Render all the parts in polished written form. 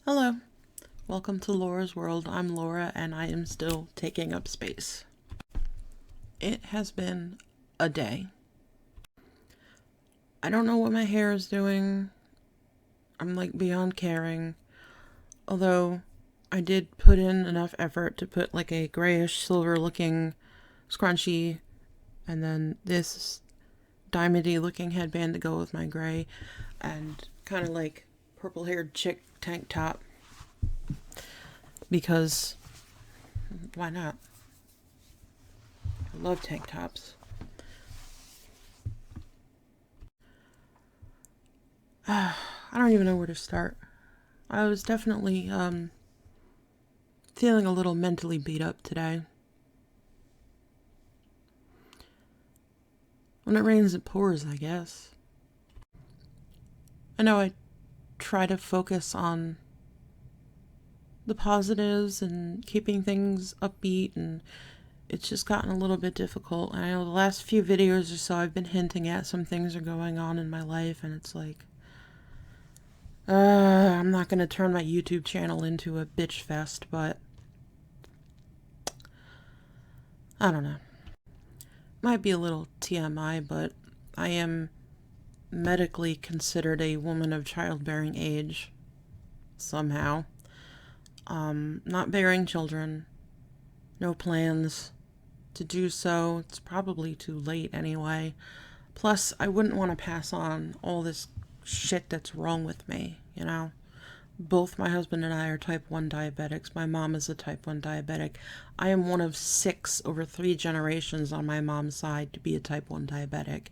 Hello, welcome to Laura's World. I'm Laura and I am still taking up space. It has been a day. I don't know what my hair is doing. I'm like beyond caring. Although I did put in enough effort to put like a grayish silver looking scrunchie and then this diamondy looking headband to go with my gray and kind of like purple haired chick tank top. Because why not? I love tank tops. I don't even know where to start. I was definitely feeling a little mentally beat up today. When it rains, it pours, I guess. I know I try to focus on the positives and keeping things upbeat, and it's just gotten a little bit difficult. I know the last few videos or so I've been hinting at some things are going on in my life, and it's like, I'm not going to turn my YouTube channel into a bitch fest, but I don't know. Might be a little TMI, but I am medically considered a woman of childbearing age, somehow. Not bearing children, no plans to do so. It's probably too late anyway. Plus, I wouldn't want to pass on all this shit that's wrong with me, you know? Both my husband and I are type 1 diabetics. My mom is a type 1 diabetic. I am one of 6 over 3 generations on my mom's side to be a type 1 diabetic.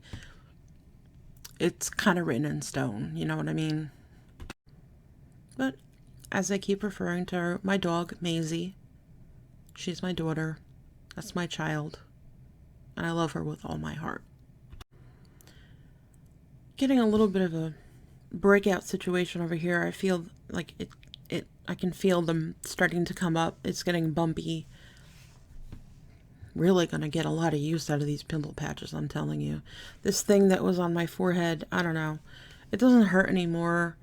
It's kind of written in stone, you know what I mean? But as I keep referring to her, my dog, Maisie, she's my daughter. That's my child. And I love her with all my heart. Getting a little bit of a breakout situation over here. I feel like I can feel them starting to come up. It's getting bumpy. Really gonna get a lot of use out of these pimple patches, I'm telling you. This thing that was on my forehead, I don't know. It doesn't hurt anymore.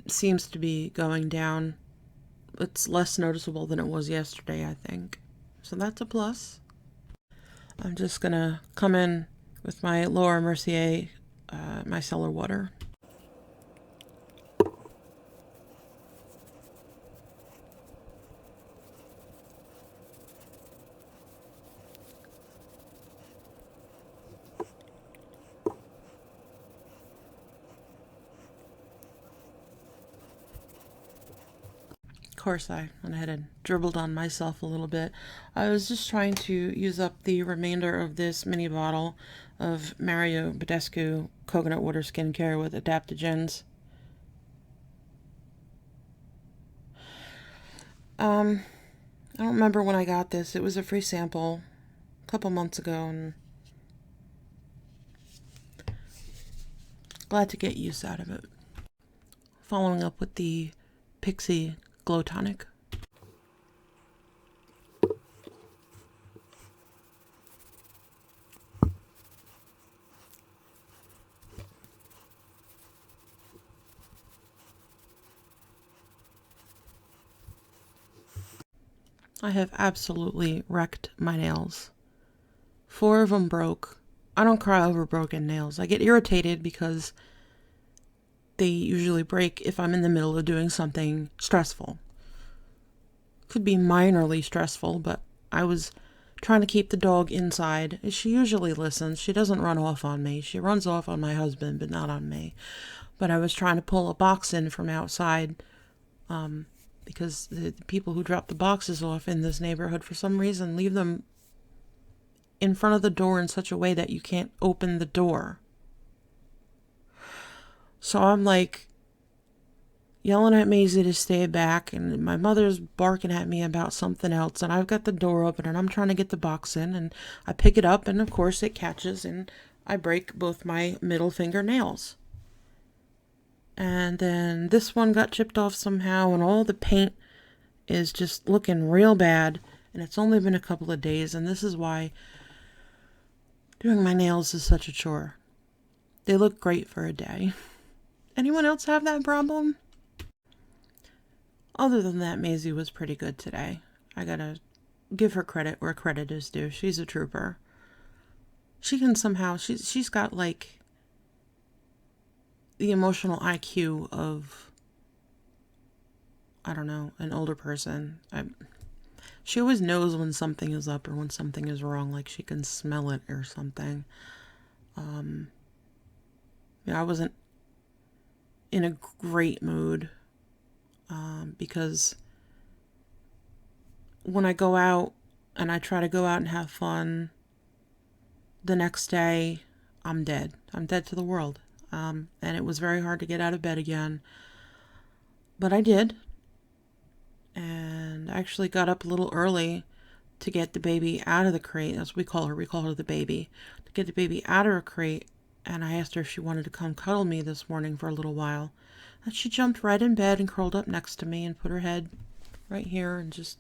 Seems to be going down. It's less noticeable than it was yesterday, I think. So that's a plus. I'm just gonna come in with my Laura Mercier micellar water. Of course, I went ahead and dribbled on myself a little bit. I was just trying to use up the remainder of this mini bottle of Mario Badescu coconut water skincare with adaptogens. I don't remember when I got this. It was a free sample a couple months ago, and glad to get use out of it. Following up with the Pixie Glow Tonic. I have absolutely wrecked my nails. 4 of them broke. I don't cry over broken nails. I get irritated because they usually break if I'm in the middle of doing something stressful. Could be minorly stressful, but I was trying to keep the dog inside. She usually listens. She doesn't run off on me. She runs off on my husband, but not on me. But I was trying to pull a box in from outside because the people who drop the boxes off in this neighborhood, for some reason, leave them in front of the door in such a way that you can't open the door. So I'm like yelling at Maisie to stay back, and my mother's barking at me about something else, and I've got the door open and I'm trying to get the box in, and I pick it up and of course it catches and I break both my middle finger nails. And then this one got chipped off somehow, and all the paint is just looking real bad, and it's only been a couple of days, and this is why doing my nails is such a chore. They look great for a day. Anyone else have that problem? Other than that, Maisie was pretty good today. I gotta give her credit where credit is due. She's a trooper. She can somehow, she's got like the emotional IQ of, I don't know, an older person. She always knows when something is up or when something is wrong, like she can smell it or something. I wasn't in a great mood because when I go out and I try to go out and have fun, the next day I'm dead. I'm dead to the world. And it was very hard to get out of bed again. But I did. And I actually got up a little early to get the baby out of the crate. That's what we call her. We call her the baby. To get the baby out of her crate. And I asked her if she wanted to come cuddle me this morning for a little while. And she jumped right in bed and curled up next to me and put her head right here and just...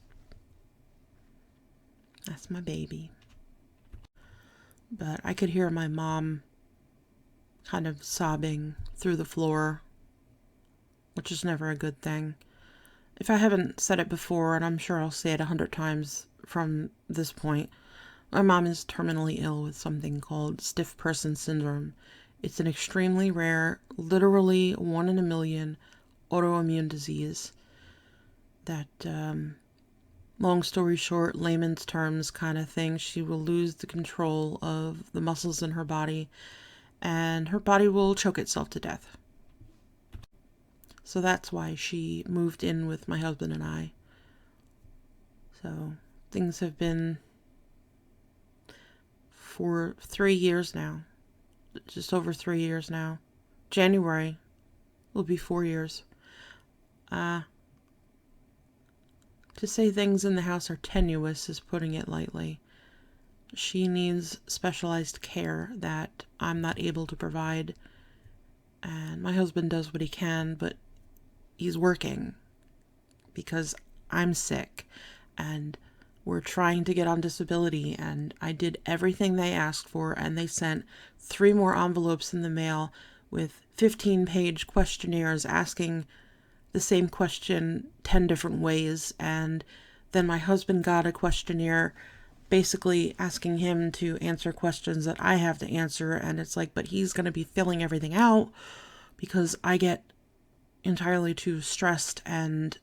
That's my baby. But I could hear my mom kind of sobbing through the floor, which is never a good thing. If I haven't said it before, and I'm sure I'll say it 100 times from this point, my mom is terminally ill with something called stiff person syndrome. It's an extremely rare, literally 1 in a million autoimmune disease that, long story short, layman's terms kind of thing, she will lose the control of the muscles in her body and her body will choke itself to death. So that's why she moved in with my husband and I. So things have been for 3 years now. Just over 3 years now. January will be 4 years. To say things in the house are tenuous is putting it lightly. She needs specialized care that I'm not able to provide. And my husband does what he can, but he's working because I'm sick and we're trying to get on disability, and I did everything they asked for, and they sent 3 more envelopes in the mail with 15-page questionnaires asking the same question 10 different ways. And then my husband got a questionnaire basically asking him to answer questions that I have to answer, and it's like, but he's going to be filling everything out because I get entirely too stressed and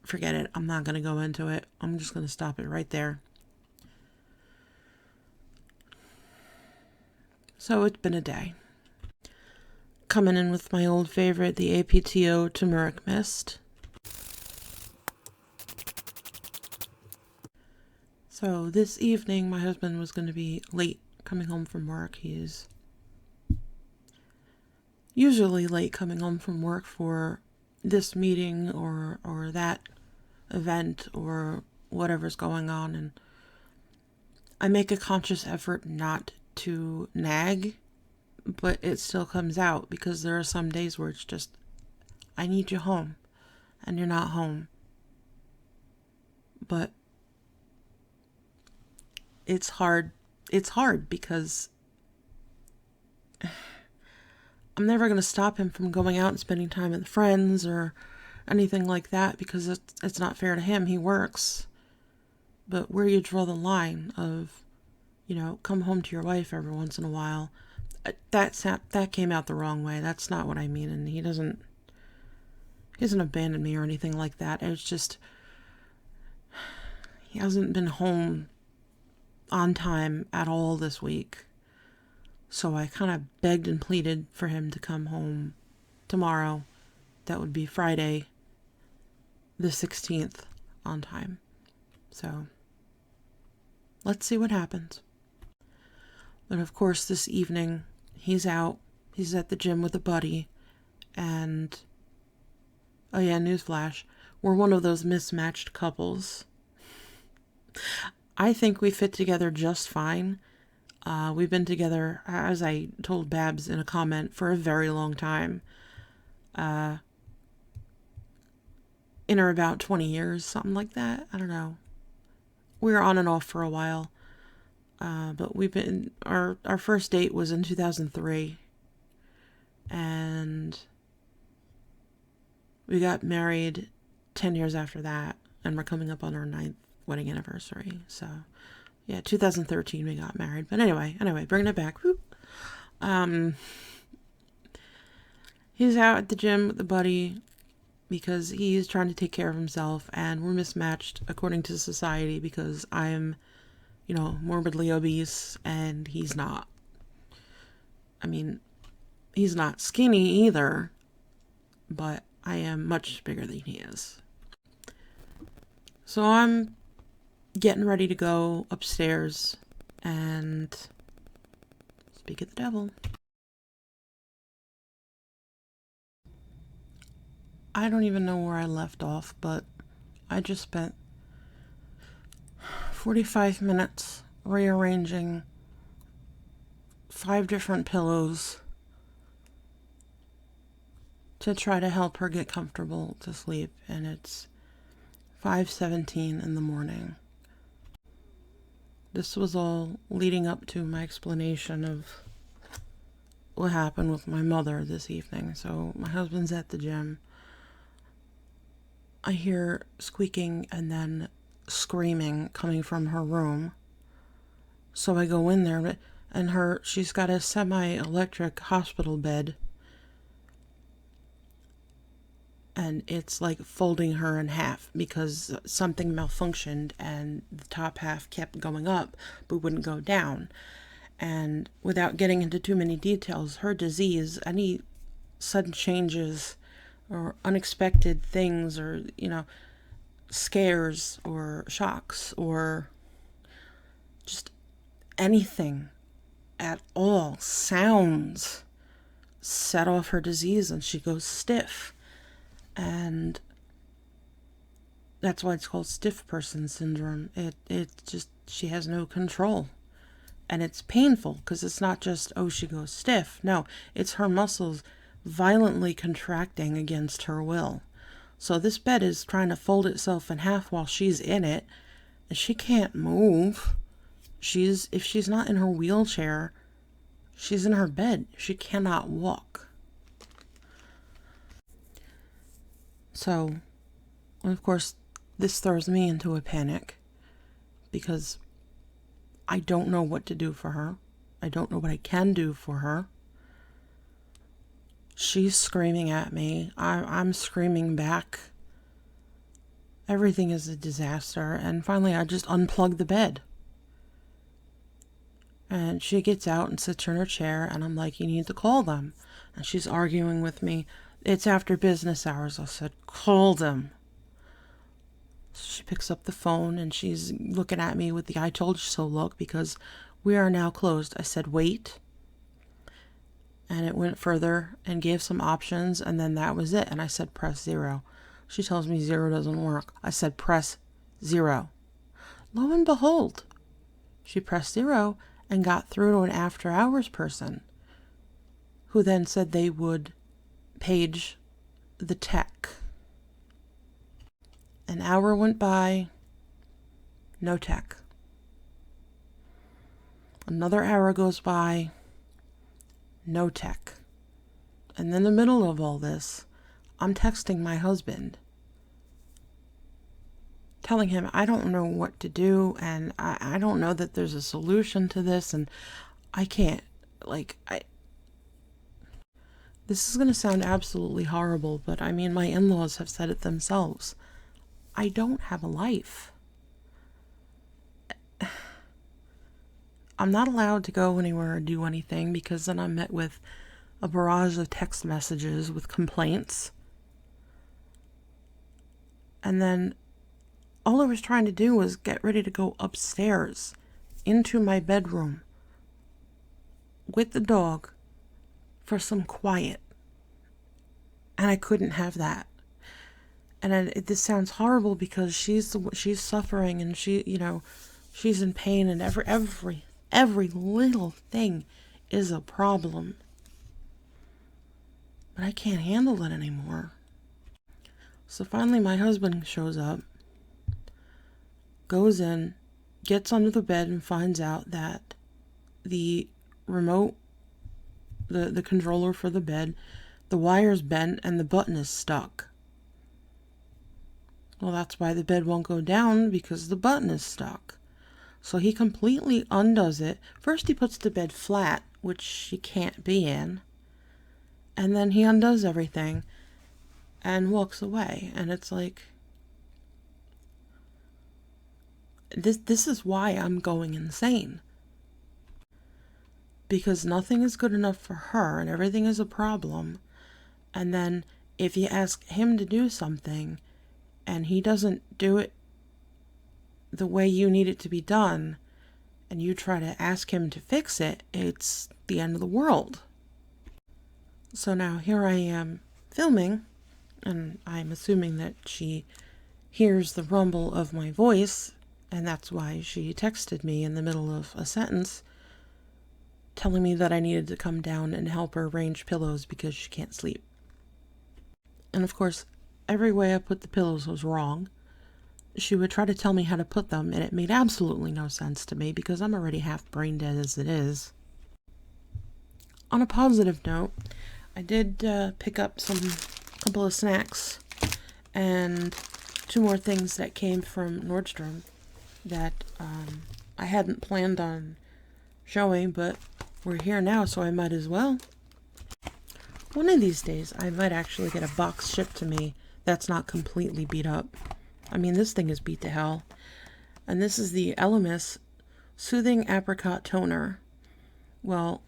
forget it. I'm not going to go into it. I'm just going to stop it right there. So it's been a day. Coming in with my old favorite, the APTO turmeric mist. So this evening, my husband was going to be late coming home from work. He's usually late coming home from work for this meeting or that event or whatever's going on. And I make a conscious effort not to nag, but it still comes out because there are some days where it's just, I need you home and you're not home. But it's hard. It's hard because I'm never going to stop him from going out and spending time with friends or anything like that because it's not fair to him. He works. But where you draw the line of, come home to your wife every once in a while, that came out the wrong way. That's not what I mean. And he hasn't abandoned me or anything like that. It's just, he hasn't been home on time at all this week. So I kind of begged and pleaded for him to come home tomorrow. That would be Friday, the 16th, on time. So let's see what happens. But of course, this evening, he's out. He's at the gym with a buddy. And, oh yeah, newsflash, we're one of those mismatched couples. I think we fit together just fine. We've been together, as I told Babs in a comment, for a very long time. In or about 20 years, something like that. I don't know. We were on and off for a while. But our first date was in 2003. And We got married 10 years after that, and we're coming up on our 9th wedding anniversary. So, yeah, 2013 we got married. But anyway, bringing it back. Whoop. He's out at the gym with a buddy because he's trying to take care of himself, and we're mismatched according to society because I'm, morbidly obese and he's not. I mean, he's not skinny either, but I am much bigger than he is. So I'm getting ready to go upstairs and speak of the devil. I don't even know where I left off, but I just spent 45 minutes rearranging 5 different pillows to try to help her get comfortable to sleep, and it's 5:17 in the morning. This was all leading up to my explanation of what happened with my mother this evening. So my husband's at the gym. I hear squeaking and then screaming coming from her room. So I go in there, and she's got a semi-electric hospital bed, and it's like folding her in half because something malfunctioned and the top half kept going up but wouldn't go down. And without getting into too many details, her disease, any sudden changes or unexpected things, or scares or shocks or just anything at all, sounds, set off her disease and she goes stiff. And that's why it's called stiff person syndrome. It just, she has no control. And it's painful because it's not just, she goes stiff. No, it's her muscles violently contracting against her will. So this bed is trying to fold itself in half while she's in it, and she can't move. If she's not in her wheelchair, she's in her bed. She cannot walk. So, of course, this throws me into a panic because I don't know what to do for her. I don't know what I can do for her. She's screaming at me. I'm screaming back. Everything is a disaster. And finally, I just unplug the bed. And she gets out and sits in her chair, and I'm like, you need to call them. And she's arguing with me. It's after business hours. I said, call them. So she picks up the phone, and she's looking at me with the I told you so look because we are now closed. I said, wait. And it went further and gave some options, and then that was it. And I said, press 0. She tells me 0 doesn't work. I said, press 0. Lo and behold, she pressed 0 and got through to an after hours person who then said they would page the tech. An hour went by, no tech. Another hour goes by, no tech. And in the middle of all this, I'm texting my husband, telling him I don't know what to do, and I don't know that there's a solution to this, and I can't, this is going to sound absolutely horrible, but I mean, my in-laws have said it themselves. I don't have a life. I'm not allowed to go anywhere or do anything because then I'm met with a barrage of text messages with complaints. And then all I was trying to do was get ready to go upstairs into my bedroom with the dog for some quiet. And I couldn't have that. And this sounds horrible because she's suffering, and she's in pain, and every little thing is a problem. But I can't handle it anymore. So finally my husband shows up, goes in, gets under the bed, and finds out that the remote, the controller for the bed, the wire's bent and the button is stuck. Well, that's why the bed won't go down, because the button is stuck. So he completely undoes it. First he puts the bed flat, which she can't be in. And then he undoes everything and walks away. And it's like, this is why I'm going insane. Because nothing is good enough for her and everything is a problem. And then if you ask him to do something and he doesn't do it the way you need it to be done, and you try to ask him to fix it, it's the end of the world. So now here I am filming, and I'm assuming that she hears the rumble of my voice, and that's why she texted me in the middle of a sentence telling me that I needed to come down and help her arrange pillows because she can't sleep. And of course, every way I put the pillows was wrong. She would try to tell me how to put them, and it made absolutely no sense to me because I'm already half brain dead as it is. On a positive note, I did pick up a couple of snacks and 2 more things that came from Nordstrom that I hadn't planned on showing, but we're here now, so I might as well. One of these days, I might actually get a box shipped to me that's not completely beat up. I mean, this thing is beat to hell. And this is the Elemis Soothing Apricot Toner. Well,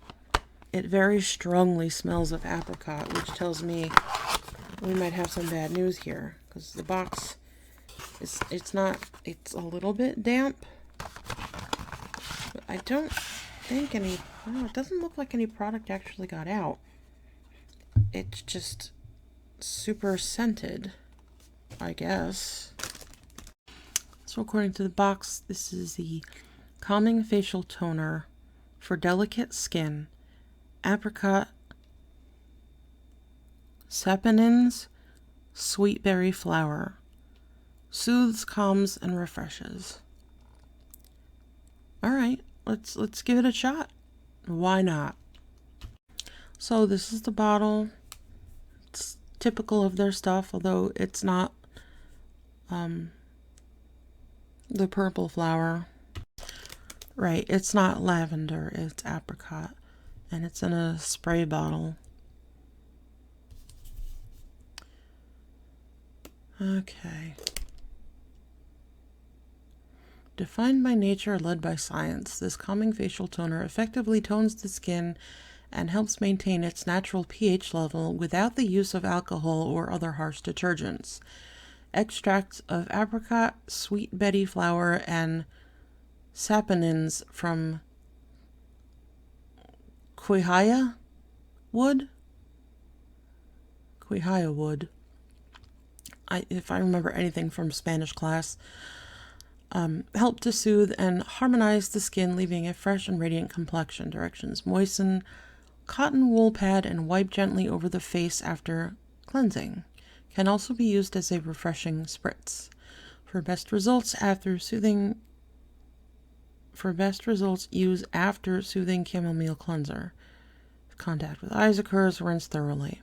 it very strongly smells of apricot, which tells me we might have some bad news here. Because the box, it's a little bit damp. But I don't think it doesn't look like any product actually got out. It's just super scented, I guess. So according to the box, this is the Calming Facial Toner for Delicate Skin, Apricot, Saponins, Sweet Berry Flower. Soothes, calms, and refreshes. Alright, let's give it a shot. Why not? So this is the bottle. It's typical of their stuff, although it's not the purple flower. Right, it's not lavender, it's apricot. And it's in a spray bottle. Okay. Defined by nature, led by science, this calming facial toner effectively tones the skin and helps maintain its natural pH level without the use of alcohol or other harsh detergents. Extracts of apricot, sweet betty flower, and saponins from quihaya wood. If I remember anything from Spanish class, help to soothe and harmonize the skin, leaving a fresh and radiant complexion. Directions: moisten cotton wool pad and wipe gently over the face after cleansing. Can also be used as a refreshing spritz. For best results, use after soothing chamomile cleanser. If contact with eyes occurs, rinse thoroughly.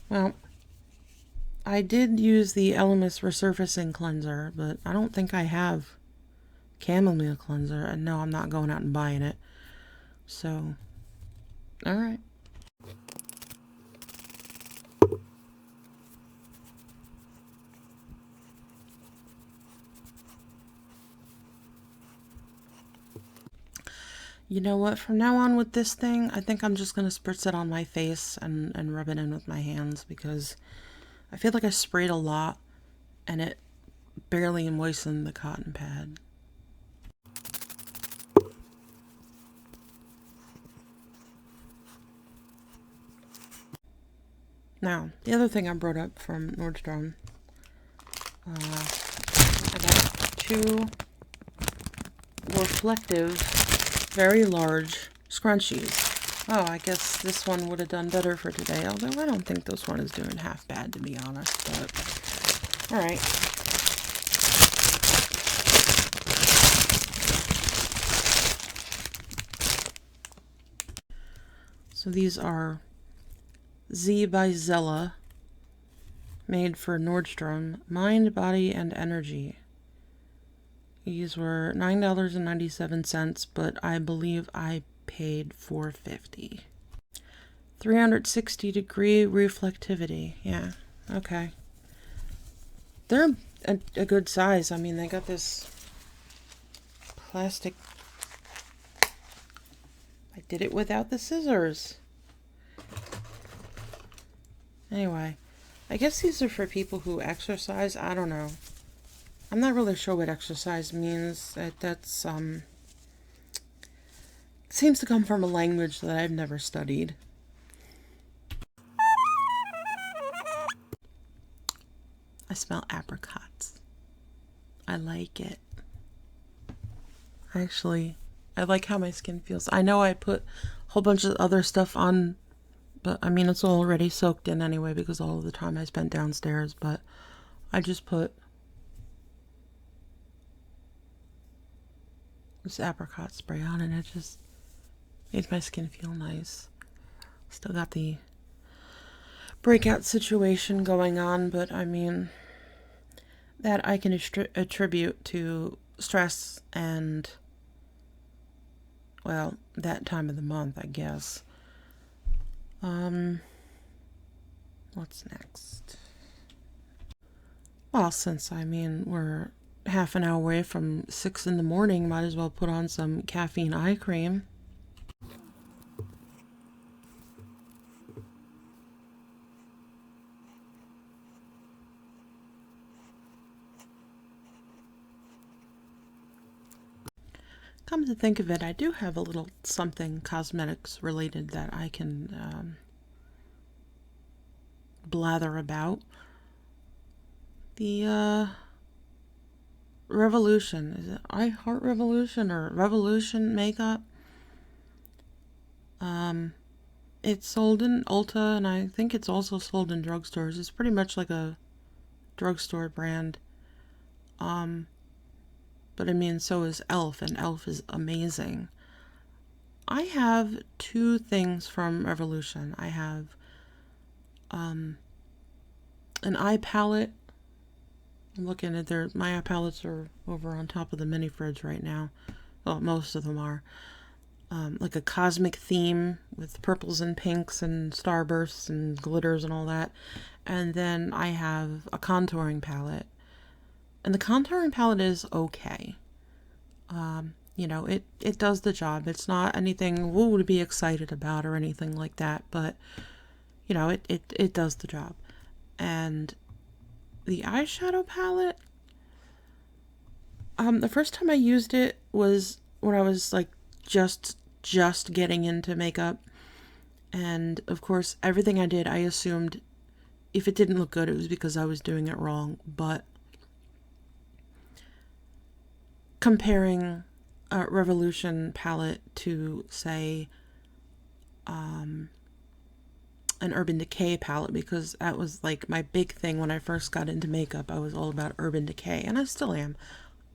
Well, I did use the Elemis resurfacing cleanser, but I don't think I have chamomile cleanser, and no, I'm not going out and buying it. So, alright. You know what, from now on with this thing, I think I'm just going to spritz it on my face and rub it in with my hands, because I feel like I sprayed a lot and it barely moistened the cotton pad. Now, the other thing I brought up from Nordstrom, I got 2 reflective, very large scrunchies. Oh, I guess this one would have done better for today, although I don't think this one is doing half bad, to be honest, but alright. So these are Z by Zella made for Nordstrom, Mind, Body, and Energy. These were $9.97, but I believe I paid $4.50. 360-degree reflectivity. Yeah, okay. They're a good size. I mean, they got this plastic. I did it without the scissors. Anyway, I guess these are for people who exercise. I don't know. I'm not really sure what exercise means. That's it seems to come from a language that I've never studied. I smell apricots. I like it. Actually, I like how my skin feels. I know I put a whole bunch of other stuff on, but I mean, it's already soaked in anyway because all of the time I spent downstairs, but I just put this apricot spray on and it just makes my skin feel nice. Still got the breakout situation going on, but I mean, that I can attribute to stress and, well, that time of the month, I guess. What's next? Well, since, I mean, we're half an hour away from 6 in the morning, might as well put on some caffeine eye cream. Come to think of it, I do have a little something cosmetics related that I can blather about. The Revolution, is it I Heart Revolution or Revolution makeup? It's sold in Ulta and I think it's also sold in drugstores. It's pretty much like a drugstore brand. But I mean, so is e.l.f. and e.l.f. is amazing. I have 2 things from Revolution. I have an eye palette. I'm looking at my eye palettes are over on top of the mini fridge right now. Well, most of them are. Like a cosmic theme with purples and pinks and starbursts and glitters and all that. And then I have a contouring palette. And the contouring palette is okay. You know, it does the job. It's not anything woo to be excited about or anything like that, but you know, it does the job. And the eyeshadow palette, the first time I used it was when I was like just getting into makeup. And of course, everything I did, I assumed if it didn't look good, it was because I was doing it wrong. But comparing a Revolution palette to, say, an Urban Decay palette, because that was like my big thing when I first got into makeup. I was all about Urban Decay, and I still am.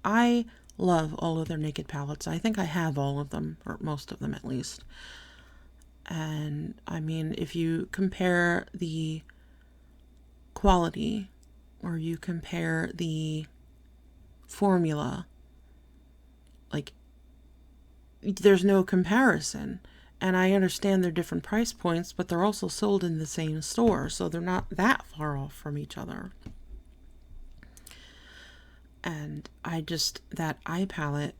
I love all of their naked palettes. I think I have all of them, or most of them at least. And I mean, if you compare the quality or you compare the formula, like, there's no comparison. And I understand they're different price points, but they're also sold in the same store, so they're not that far off from each other. And that eye palette,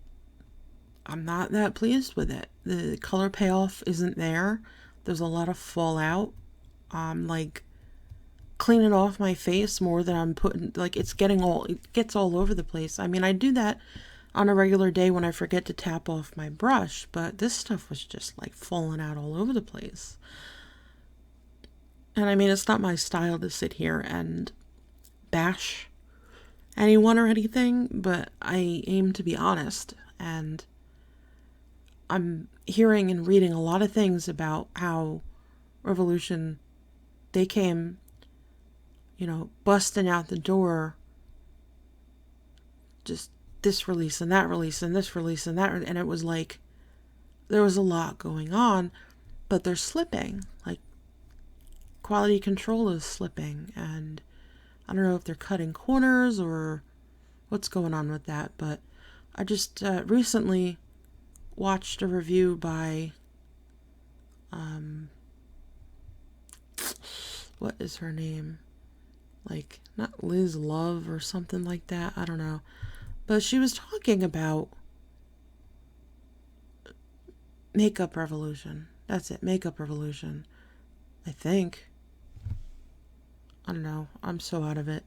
I'm not that pleased with it. The color payoff isn't there. There's a lot of fallout. Like, cleaning off my face more than I'm putting, like, it gets all over the place. I mean, I do that on a regular day when I forget to tap off my brush, but this stuff was just like falling out all over the place. And I mean, it's not my style to sit here and bash anyone or anything, but I aim to be honest. And I'm hearing and reading a lot of things about how Revolution, they came, you know, busting out the door, just this release and that release and this release and that, and it was like there was a lot going on, but they're slipping. Like, quality control is slipping, and I don't know if they're cutting corners or what's going on with that, but I just recently watched a review by, what is her name? Like, not Liz Love or something like that. I don't know. But she was talking about Makeup Revolution. That's it, Makeup Revolution. I think. I don't know. I'm so out of it.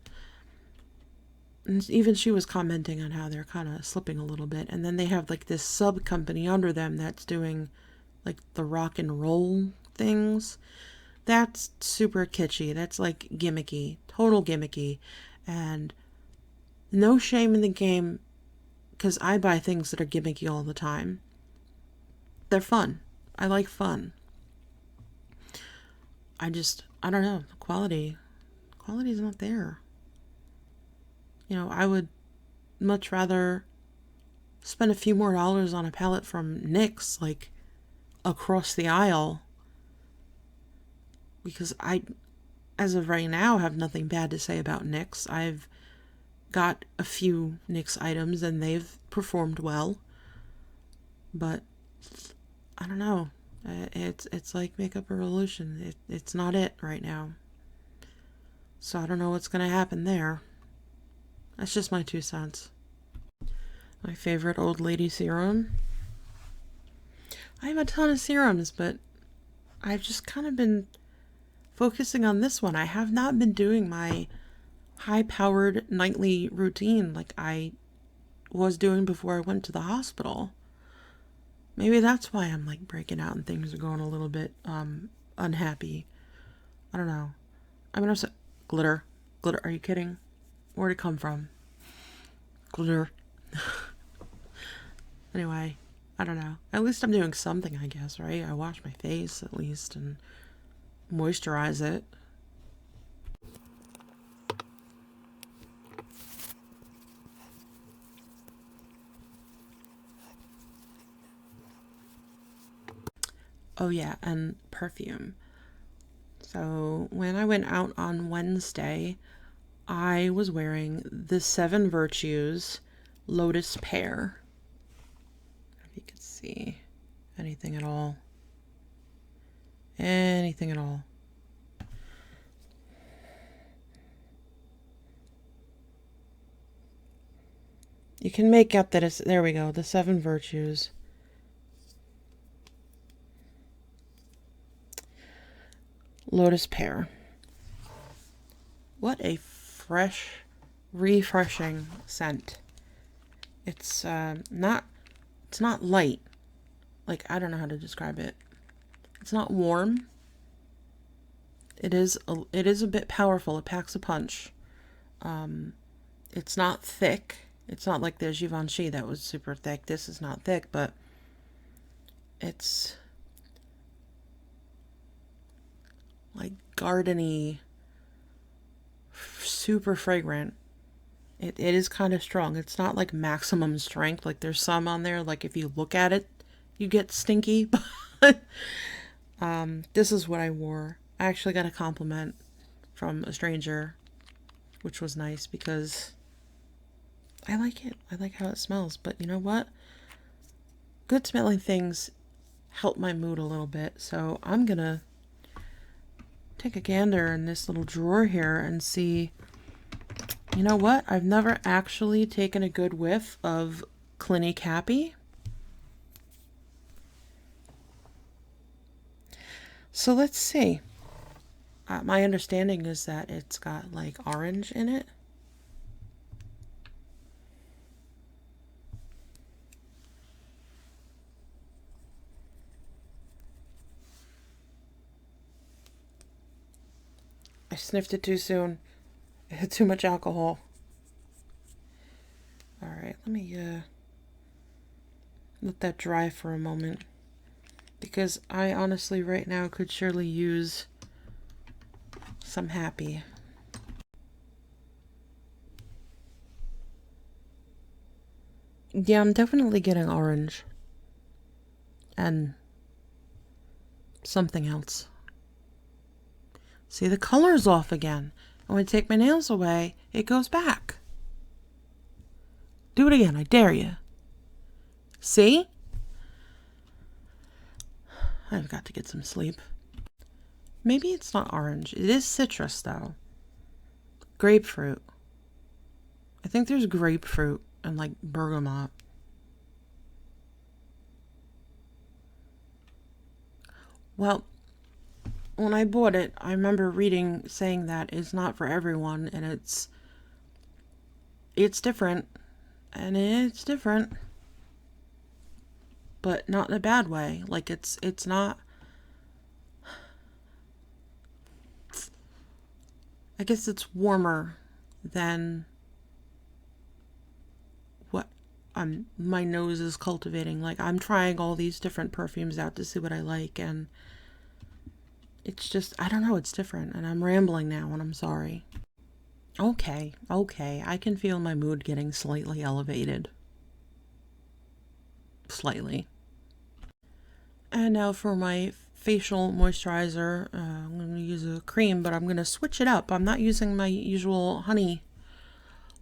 And even she was commenting on how they're kind of slipping a little bit. And then they have like this sub company under them that's doing like the rock and roll things. That's super kitschy. That's like gimmicky. Total gimmicky. And no shame in the game, because I buy things that are gimmicky all the time. They're fun. I like fun. I don't know. The quality's not there. You know, I would much rather spend a few more dollars on a palette from NYX, like across the aisle, because I, as of right now, have nothing bad to say about NYX. I've got a few NYX items and they've performed well, but I don't know. It's like Makeup Revolution. It's not it right now. So I don't know what's going to happen there. That's just my 2 cents. My favorite old lady serum. I have a ton of serums, but I've just kind of been focusing on this one. I have not been doing my high-powered nightly routine like I was doing before I went to the hospital. Maybe that's why I'm like breaking out and things are going a little bit unhappy. I don't know. I mean, also glitter. Glitter, are you kidding? Where'd it come from? Glitter. Anyway, I don't know. At least I'm doing something, I guess, right? I wash my face at least and moisturize it. Oh yeah, and perfume. So when I went out on Wednesday, I was wearing the 7 Virtues Lotus Pear. If you could see anything at all. Anything at all. You can make out that it's, there we go, the 7 Virtues. Lotus Pear. What a fresh, refreshing scent. It's not light. Like, I don't know how to describe it. It's not warm. It is a bit powerful. It packs a punch. It's not thick. It's not like the Givenchy that was super thick. This is not thick, but it's like gardeny, super fragrant. It is kind of strong. It's not like maximum strength. Like there's some on there, like if you look at it, you get stinky. But this is what I wore. I actually got a compliment from a stranger, which was nice because I like it. I like how it smells. But you know what? Good smelling things help my mood a little bit. So I'm gonna take a gander in this little drawer here and see. You know what? I've never actually taken a good whiff of Clinique Happy. So let's see. My understanding is that it's got like orange in it. I sniffed it too soon. It had too much alcohol. Alright, let me let that dry for a moment. Because I honestly right now could surely use some Happy. Yeah, I'm definitely getting orange. And something else. See, the color's off again. When I take my nails away, it goes back. Do it again, I dare you. See? I've got to get some sleep. Maybe it's not orange. It is citrus, though. Grapefruit. I think there's grapefruit and, like, bergamot. Well, when I bought it, I remember reading saying that it's not for everyone, and it's different. And it's different. But not in a bad way. Like, it's not... I guess it's warmer than what my nose is cultivating. Like, I'm trying all these different perfumes out to see what I like, and it's just, I don't know, it's different. And I'm rambling now, and I'm sorry. Okay, I can feel my mood getting slightly elevated. Slightly. And now for my facial moisturizer, I'm going to use a cream, but I'm going to switch it up. I'm not using my usual honey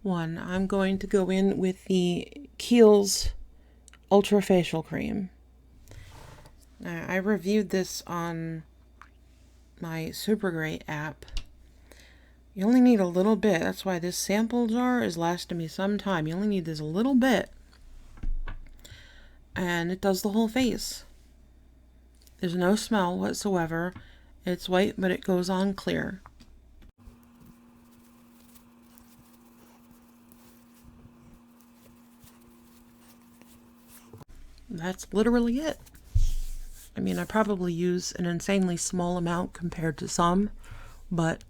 one. I'm going to go in with the Kiehl's Ultra Facial Cream. Now, I reviewed this on my Super Great app. You only need a little bit. That's why this sample jar is lasting me some time. You only need this a little bit. And it does the whole face. There's no smell whatsoever. It's white, but it goes on clear. That's literally it. I mean, I probably use an insanely small amount compared to some, but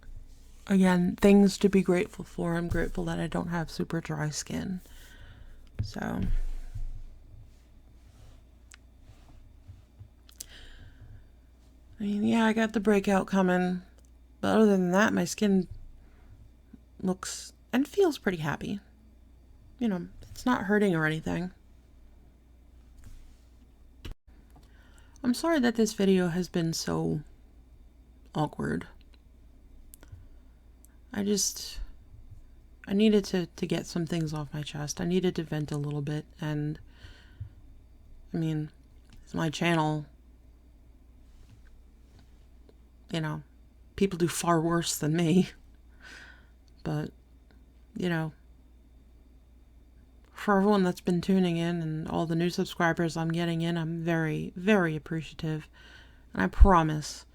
again, things to be grateful for. I'm grateful that I don't have super dry skin. So... I mean, yeah, I got the breakout coming, but other than that, my skin looks and feels pretty happy. You know, it's not hurting or anything. I'm sorry that this video has been so awkward. I needed to get some things off my chest. I needed to vent a little bit, and I mean, it's my channel. You know, people do far worse than me. But, you know, for everyone that's been tuning in and all the new subscribers I'm getting in, I'm very, very appreciative. And I promise,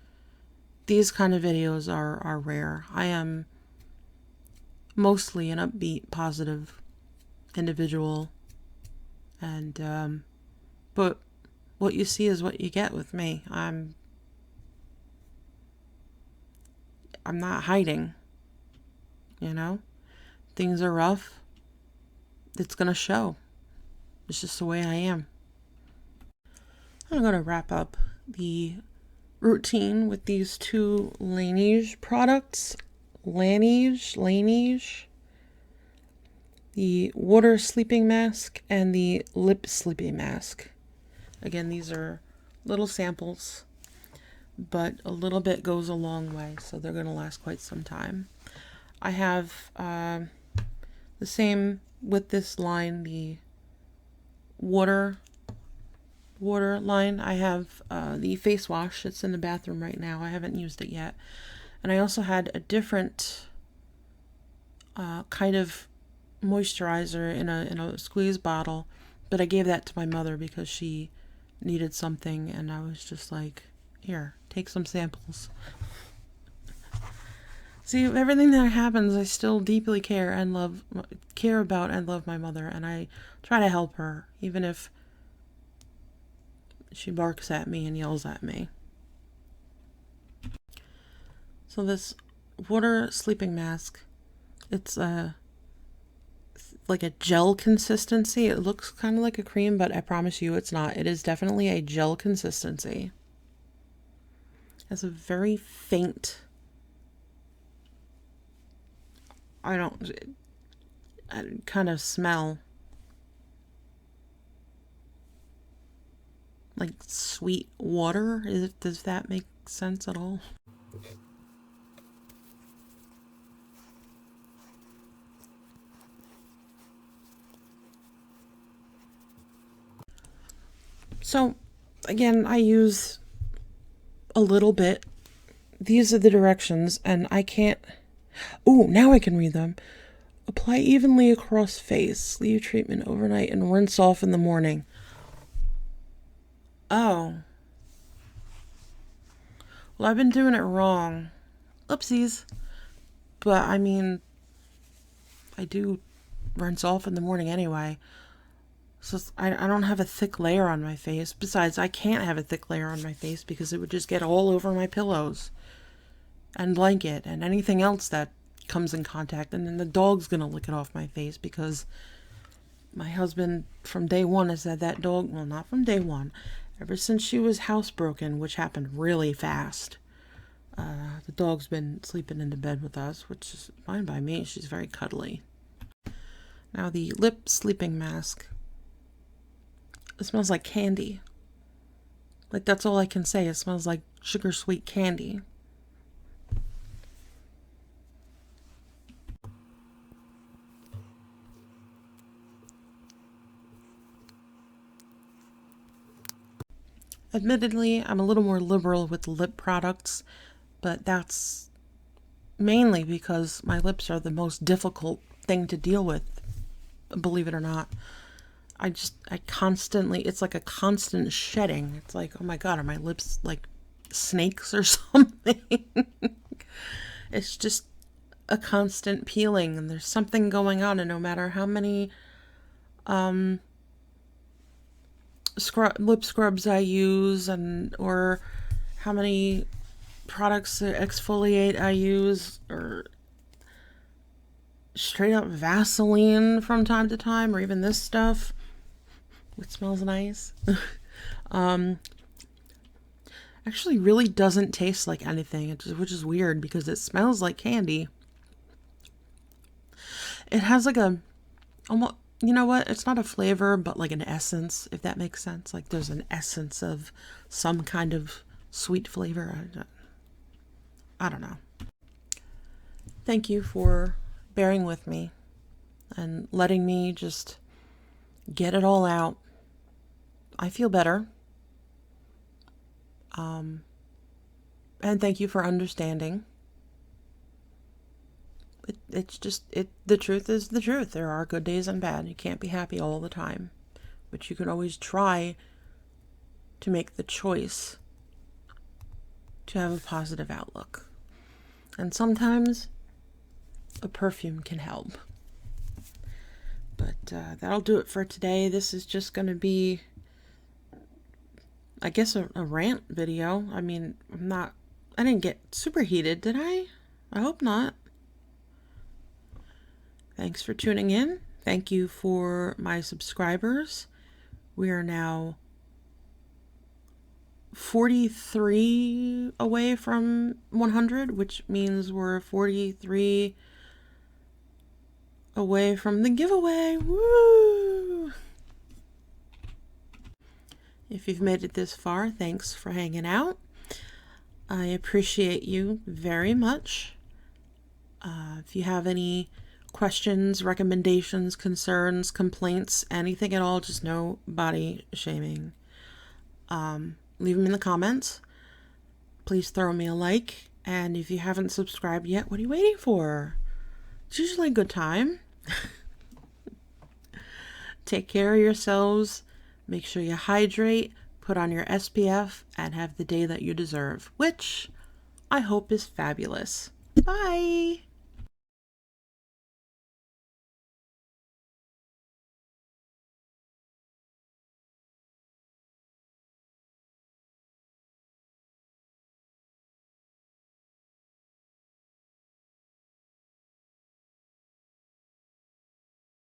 these kind of videos are rare. I am mostly an upbeat, positive individual. And, but what you see is what you get with me. I'm not hiding, you know? Things are rough. It's gonna show. It's just the way I am. I'm gonna wrap up the routine with these two Laneige products. Laneige. The water sleeping mask and the lip sleeping mask. Again, these are little samples, but a little bit goes a long way, so they're going to last quite some time. I have the same with this line, the water line. I have the face wash. It's in the bathroom right now. I haven't used it yet. And I also had a different kind of moisturizer in a squeeze bottle, but I gave that to my mother because she needed something, and I was just like, here, take some samples. See, everything that happens, I still deeply care about and love my mother, and I try to help her, even if she barks at me and yells at me. So this water sleeping mask, it's like a gel consistency. It looks kind of like a cream, but I promise you it's not. It is definitely a gel consistency. It has a very faint, kind of smell. Like sweet water. Does that make sense at all? So, again, I use a little bit. These are the directions, and I can't... Ooh, now I can read them. Apply evenly across face. Leave treatment overnight and rinse off in the morning. Oh. Well, I've been doing it wrong. Oopsies. But, I mean, I do rinse off in the morning anyway. So I don't have a thick layer on my face. Besides, I can't have a thick layer on my face because it would just get all over my pillows and blanket and anything else that comes in contact. And then the dog's going to lick it off my face because my husband from day one has said that dog, well, not from day one, ever since she was housebroken, which happened really fast. The dog's been sleeping in the bed with us, which is fine by me. She's very cuddly. Now the lip sleeping mask. It smells like candy. Like, that's all I can say. It smells like sugar sweet candy. Admittedly, I'm a little more liberal with lip products, but that's mainly because my lips are the most difficult thing to deal with, believe it or not. I constantly, it's like a constant shedding. It's like, oh my God, are my lips like snakes or something? It's just a constant peeling, and there's something going on, and no matter how many lip scrubs I use, or how many products to exfoliate I use, or straight up Vaseline from time to time, or even this stuff, which smells nice. Actually really doesn't taste like anything, which is weird because it smells like candy. It has like a, almost, you know what? It's not a flavor, but like an essence, if that makes sense. Like there's an essence of some kind of sweet flavor. I don't know. Thank you for bearing with me and letting me just get it all out. I feel better. And thank you for understanding. It's just, the truth is the truth. There are good days and bad. You can't be happy all the time. But you can always try to make the choice to have a positive outlook. And sometimes a perfume can help. But that'll do it for today. This is just going to be, I guess, a rant video. I mean, I didn't get super heated, did I? I hope not. Thanks for tuning in. Thank you for my subscribers. We are now 43 away from 100, which means we're 43 away from the giveaway. Woo! If you've made it this far, thanks for hanging out. I appreciate you very much. If you have any questions, recommendations, concerns, complaints, anything at all, just no body shaming. Leave them in the comments. Please throw me a like. And if you haven't subscribed yet, what are you waiting for? It's usually a good time. Take care of yourselves. Make sure you hydrate, put on your SPF, and have the day that you deserve, which I hope is fabulous. Bye!